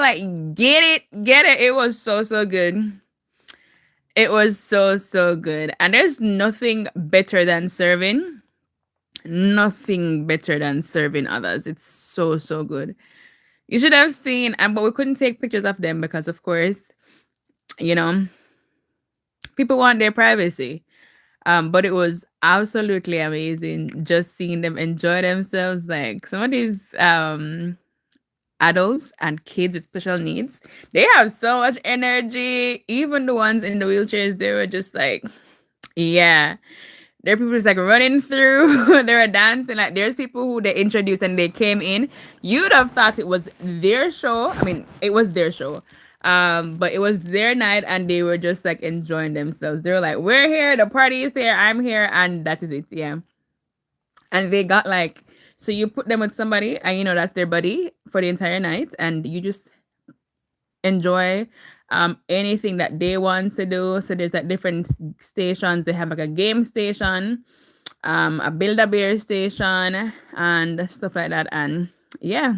like, get it. It was so good. It was so good. And there's nothing better than serving. Nothing better than serving others. It's so good. You should have seen, and but we couldn't take pictures of them because, of course, you know, people want their privacy. But it was absolutely amazing just seeing them enjoy themselves. Like some of these adults and kids with special needs, they have so much energy. Even the ones in the wheelchairs, they were just like, yeah. There are people just like running through. They were dancing. Like there's people who they introduced and they came in. You'd have thought it was their show. I mean, it was their show. But it was their night and they were just like enjoying themselves. They were like, we're here, the party is here, I'm here, and that is it. Yeah. And they got like, so you put them with somebody and you know that's their buddy for the entire night, and you just enjoy anything that they want to do. So there's like different stations. They have like a game station, a build a beer station, and stuff like that. And yeah,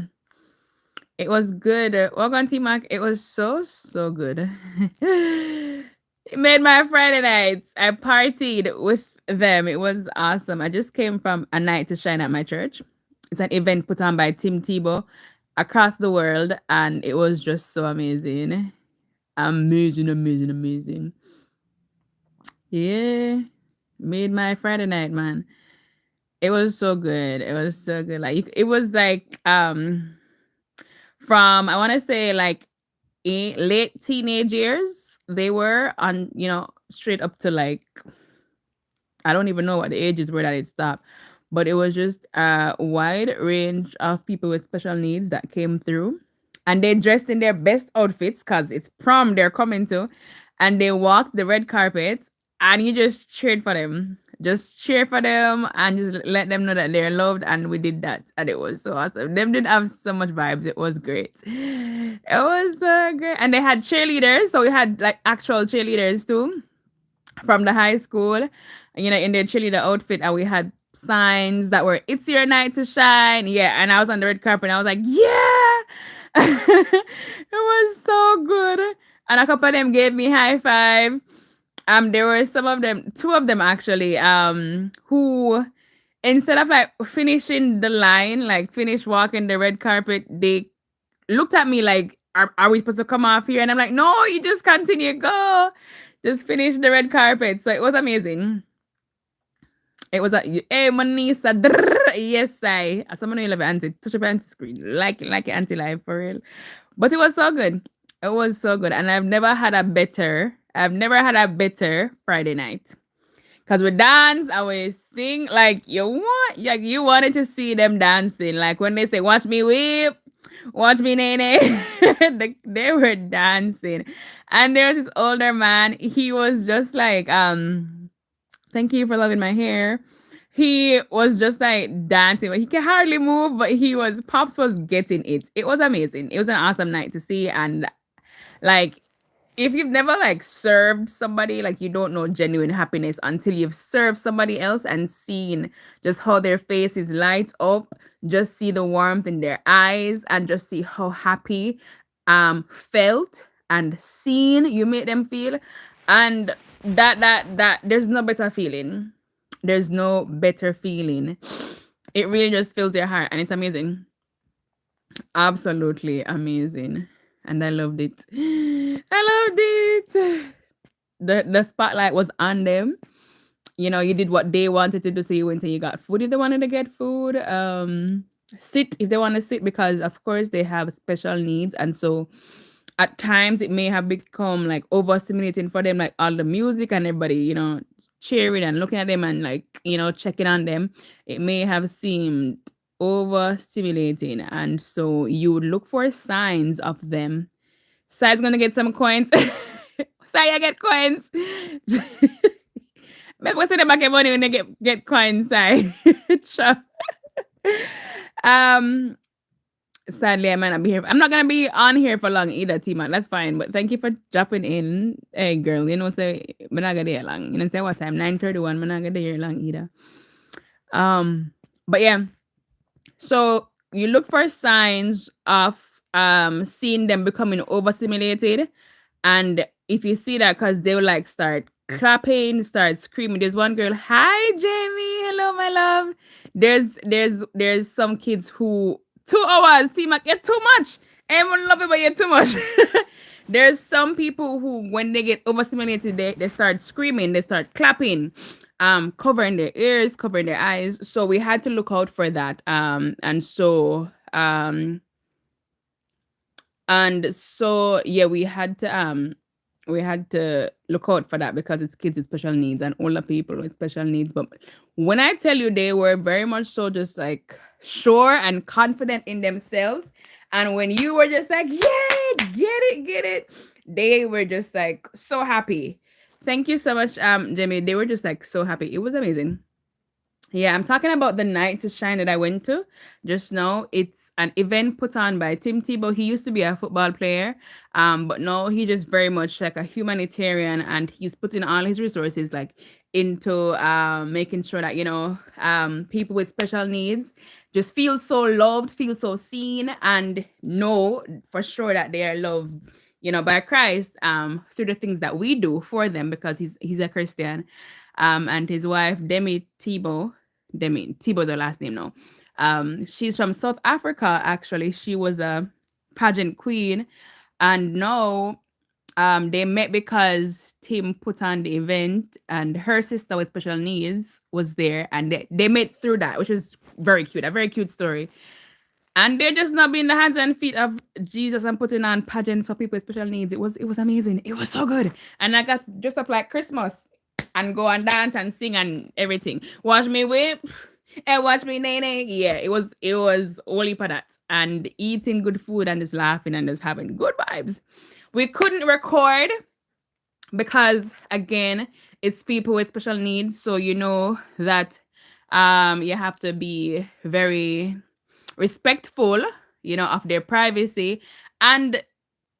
it was good. Welcome T Mac. It was so good. It made my Friday nights. I partied with them. It was awesome. I just came from a night to shine at my church. It's an event put on by Tim Tebow across the world, and it was just so amazing. Amazing. Yeah. Made my Friday night, man. It was so good. It was so good. Like it was like from I want to say like late teenage years. They were on, straight up to like I don't even know what the ages were that it stopped. But it was just a wide range of people with special needs that came through. And they dressed in their best outfits because it's prom they're coming to. And they walked the red carpet and you just cheered for them. Just cheer for them and just let them know that they're loved. And we did that. And it was so awesome. Them did have so much vibes. It was great. It was great. And they had cheerleaders. So we had like actual cheerleaders too from the high school, in their cheerleader outfit, and we had signs that were "It's your night to shine." Yeah, and I was on the red carpet, and I was like, "Yeah!" It was so good, and a couple of them gave me high five. There were some of them, two of them actually, who instead of like finishing the line, like finish walking the red carpet, they looked at me like, are we supposed to come off here? And I'm like, no, you just continue, go. Just finish the red carpet. So it was amazing. It was hey, Manisa, yes, I. As someone who love anti, touch up anti screen, like anti live for real. But it was so good. It was so good. And I've never had a better Friday night. Cause we dance and we sing like you wanted to see them dancing. Like when they say, watch me whip, watch me nene. They were dancing. And there's this older man. He was just like, thank you for loving my hair. He was just like dancing. He can hardly move, but Pops was getting it. It was amazing. It was an awesome night to see. And like if you've never like served somebody, like you don't know genuine happiness until you've served somebody else and seen just how their faces light up, just see the warmth in their eyes and just see how happy felt and seen you make them feel. And that there's no better feeling. There's no better feeling. It really just fills your heart and it's amazing. Absolutely amazing. And I loved it. I loved it. The spotlight was on them. You did what they wanted to do, so you went and you got food if they wanted to get food. Sit if they want to sit because of course they have special needs, and so at times it may have become like overstimulating for them, like all the music and everybody, cheering and looking at them and like, checking on them. It may have seemed overstimulating, and so you would look for signs of them. Sai's gonna get some coins. Sai, I get coins. Maybe we send them back your money when they get coins, Sai. Sure. um Sadly, I might not be here. I'm not gonna be on here for long either, T-Man. That's fine. But thank you for dropping in. Hey girl, say I'm not gonna there long. Say what time? 9:31. I'm not gonna there long either. But yeah. So you look for signs of seeing them becoming overstimulated. And if you see that, because they'll like start clapping, start screaming. There's one girl, hi Jamie, hello my love. There's some kids who 2 hours, team like you're too much. Everyone love it, but you're too much. There's some people who when they get overstimulated, they start screaming, they start clapping, covering their ears, covering their eyes. So we had to look out for that. And so yeah, we had to look out for that because it's kids with special needs and older people with special needs. But when I tell you, they were very much so just like sure and confident in themselves. And when you were just like, yay, get it, they were just like so happy. Thank you so much, Jamie. They were just like so happy. It was amazing. Yeah, I'm talking about the Night to Shine that I went to just now. It's an event put on by Tim Tebow. He used to be a football player, but now he's just very much like a humanitarian, and he's putting all his resources like into making sure that people with special needs just feel so loved, feel so seen, and know for sure that they are loved, by Christ through the things that we do for them because he's a Christian. And his wife Demi Tebow. Demi Tebow's her last name now. She's from South Africa. Actually, she was a pageant queen, and now they met because Tim put on the event, and her sister with special needs was there, and they met through that, which is very cute. A very cute story. And they're just not being the hands and feet of Jesus and putting on pageants for people with special needs. It was amazing. It was so good. And I got dressed up like Christmas and go and dance and sing and everything. Watch me whip and watch me nay nay. Yeah, it was only for that. And eating good food and just laughing and just having good vibes. We couldn't record because again, it's people with special needs. So you know that you have to be very respectful, of their privacy and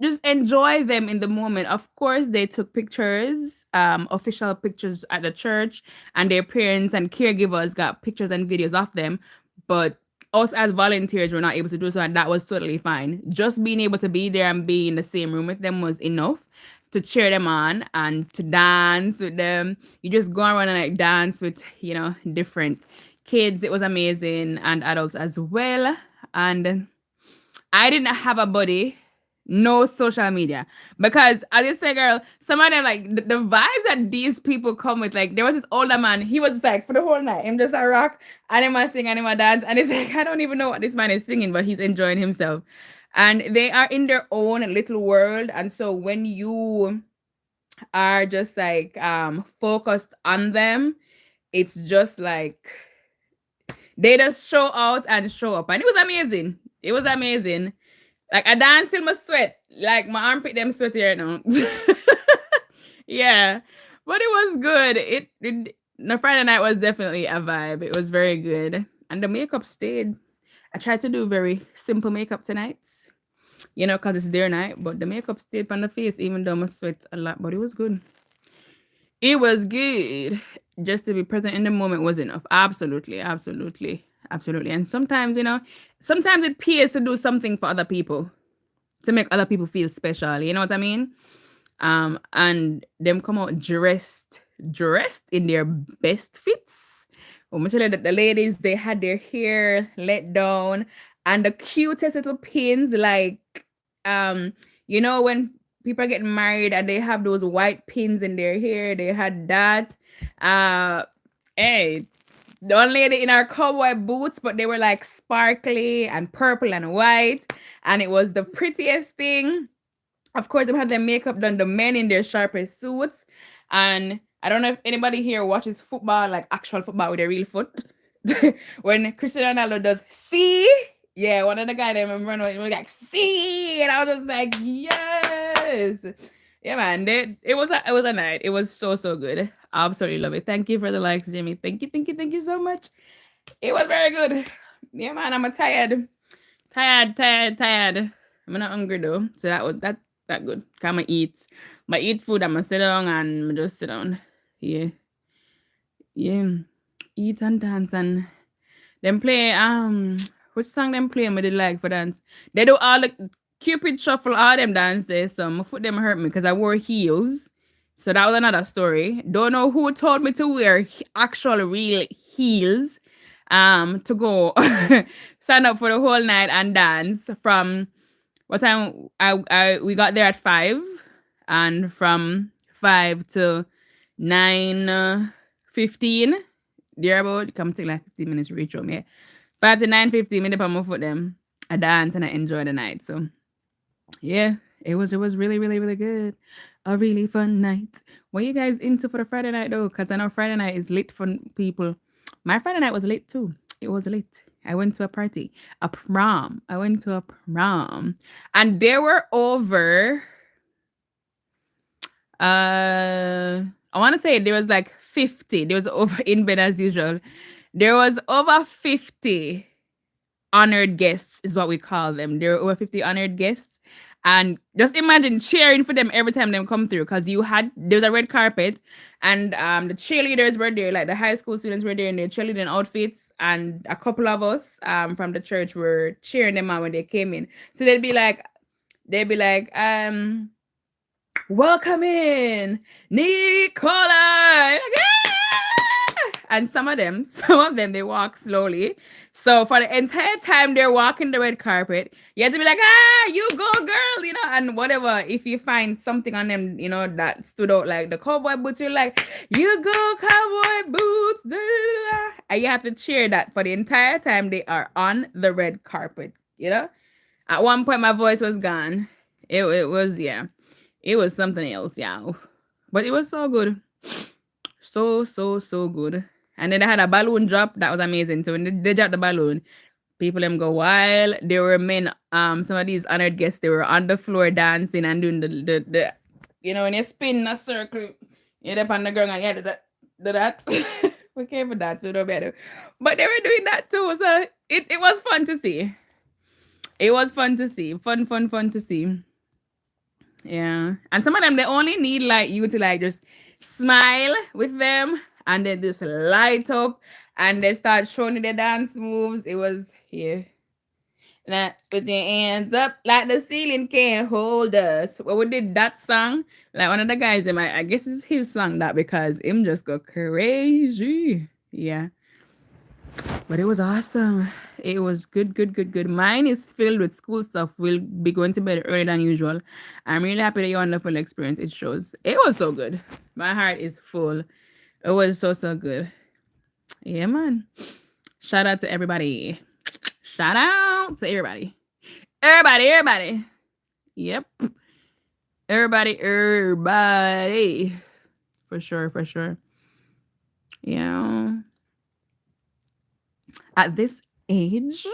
just enjoy them in the moment. Of course, they took pictures, official pictures at the church, and their parents and caregivers got pictures and videos of them. But us as volunteers were not able to do so, and that was totally fine. Just being able to be there and be in the same room with them was enough to cheer them on and to dance with them. You just go around and like dance with, different kids. It was amazing, and adults as well. And I didn't have a buddy, no social media. Because as you say, girl, some of them like the vibes that these people come with, like there was this older man, he was just like for the whole night, him just a rock, and him a sing and him a dance. And it's like I don't even know what this man is singing, but he's enjoying himself. And they are in their own little world. And so when you are just like focused on them, it's just like they just show out and show up. And it was amazing. It was amazing. Like I dance till my sweat. Like my armpit them sweaty right now. Yeah. But it was good. The Friday night was definitely a vibe. It was very good. And the makeup stayed. I tried to do very simple makeup tonight. Because it's their night. But the makeup stayed on the face, even though I sweat a lot. But it was good. It was good. Just to be present in the moment was enough. Absolutely, absolutely, absolutely. And sometimes, sometimes it pays to do something for other people to make other people feel special. You know what I mean? And them come out dressed in their best fits. When I tell you that the ladies, they had their hair let down and the cutest little pins, like when people are getting married and they have those white pins in their hair, they had that. Hey, the one lady in our cowboy boots, but they were like sparkly and purple and white, and it was the prettiest thing. Of course, they had their makeup done, the men in their sharpest suits. And I don't know if anybody here watches football, like actual football with a real foot. When Cristiano Ronaldo does see, yeah, one of the guys I remember was like, see, and I was just like, yes. Yeah, man. It was a night. It was so good. I absolutely love it. Thank you for the likes, Jimmy. Thank you so much. It was very good. Yeah, man. I'm tired. I'm not hungry though. So that good. Come and eat. But eat food, I'ma sit down and I'ma just sit down. Yeah. Eat and dance and then play which song them play me they like for dance. They do all Cupid shuffle all them dance there, so my foot them hurt me because I wore heels. So that was another story. Don't know who told me to wear actual real heels to go stand up for the whole night and dance from what time I we got there at 5 and from 5 to 9:15 there about come take like 15 minutes to reach home, yeah. 5 to 9:15 minutes on my foot them. I dance and I enjoy the night. So yeah, it was really, really, really good. A really fun night. What you guys into for the Friday night though? Because I know Friday night is lit for people. My Friday night was lit too. It was lit. I went to a party, a prom. I went to a prom, and there were over. I want to say there was like 50. There was over in bed as usual. There was over 50 honored guests is what we call them. There were over 50 honored guests. And just imagine cheering for them every time they come through because there's a red carpet and the cheerleaders were there, like the high school students were there in their cheerleading outfits, and a couple of us from the church were cheering them on when they came in. So they'd be like, welcome in, Nicola. And some of them, they walk slowly. So for the entire time they're walking the red carpet, you have to be like, you go, girl, and whatever. If you find something on them, that stood out, like the cowboy boots, you're like, you go, cowboy boots. Da, da, da. And you have to cheer that for the entire time they are on the red carpet, At one point, my voice was gone. It was, yeah. It was something else, yeah. But it was so good. So good. And then they had a balloon drop. That was amazing. So when they dropped the balloon, people them go wild. There were men, some of these honored guests, they were on the floor dancing and doing the when you spin a circle, you're up on the ground and you do that. We can't even dance, we know better. But they were doing that too. So it was fun to see. It was fun to see. Fun to see. Yeah. And some of them, they only need like you to like just smile with them and then just light up and they start showing you the dance moves. It was here. Now put your hands up like the ceiling can't hold us. When we did that song, like one of the guys, I guess it's his song that because him just go crazy. Yeah. But it was awesome. It was good. Mine is filled with school stuff. We'll be going to bed earlier than usual. I'm really happy that you had a wonderful experience. It shows. It was so good. My heart is full. It was so good. Yeah, man. Shout out to everybody. Shout out to everybody. Everybody. Yep. Everybody. For sure. Yeah. At this age,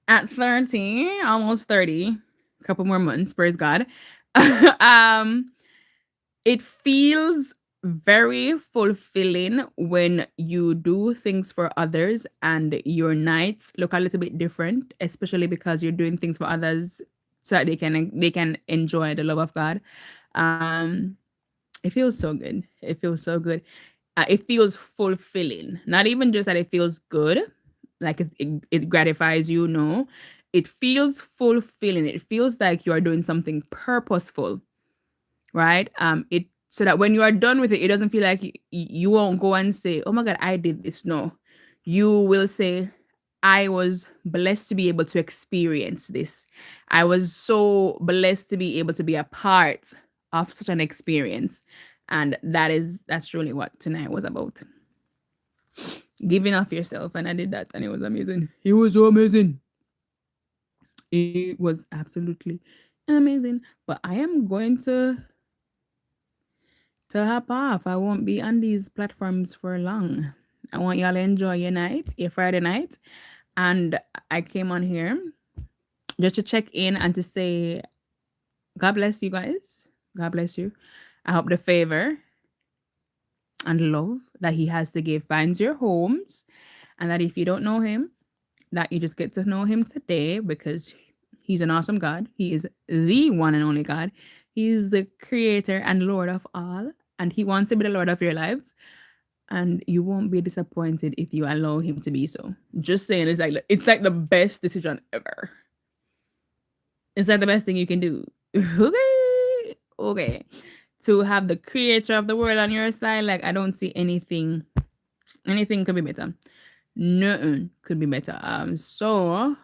at 30, almost 30, a couple more months, praise God. It feels very fulfilling when you do things for others and your nights look a little bit different, especially because you're doing things for others so that they can enjoy the love of God. It feels so good. It feels fulfilling. Not even just that it feels good, like it gratifies you. No, it feels fulfilling. It feels like you are doing something purposeful, right? It so that when you are done with it, it doesn't feel like you won't go and say, "Oh my God, I did this." No, you will say, "I was blessed to be able to experience this. I was so blessed to be able to be a part of such an experience." And that's really what tonight was about. Giving off yourself. And I did that and it was amazing. It was so amazing. It was absolutely amazing. But I am going to hop off. I won't be on these platforms for long. I want y'all to enjoy your night, your Friday night. And I came on here just to check in and to say, God bless you guys. God bless you. I hope the favor and love that he has to give finds your homes, and that if you don't know him, that you just get to know him today because he's an awesome God. He is the one and only God. He's the creator and Lord of all, and he wants to be the Lord of your lives. And you won't be disappointed if you allow him to be so. Just saying, it's like the best decision ever. Is that the best thing you can do? Okay. Okay. To have the creator of the world on your side, like I don't see anything could be better. Nothing could be better. So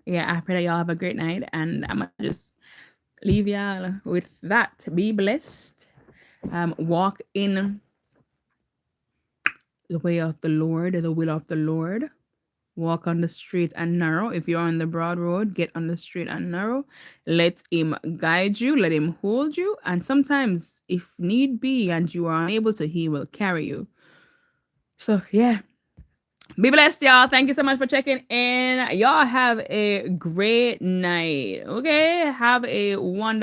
yeah, I pray that y'all have a great night, and I'm gonna just leave y'all with that. Be blessed. Walk in the way of the Lord, the will of the Lord. Walk on the straight and narrow. If you're on the broad road, get on the straight and narrow. Let Him guide you, let Him hold you. And sometimes, if need be, and you are unable to, He will carry you. So, yeah. Be blessed, y'all. Thank you so much for checking in. Y'all have a great night. Okay. Have a wonderful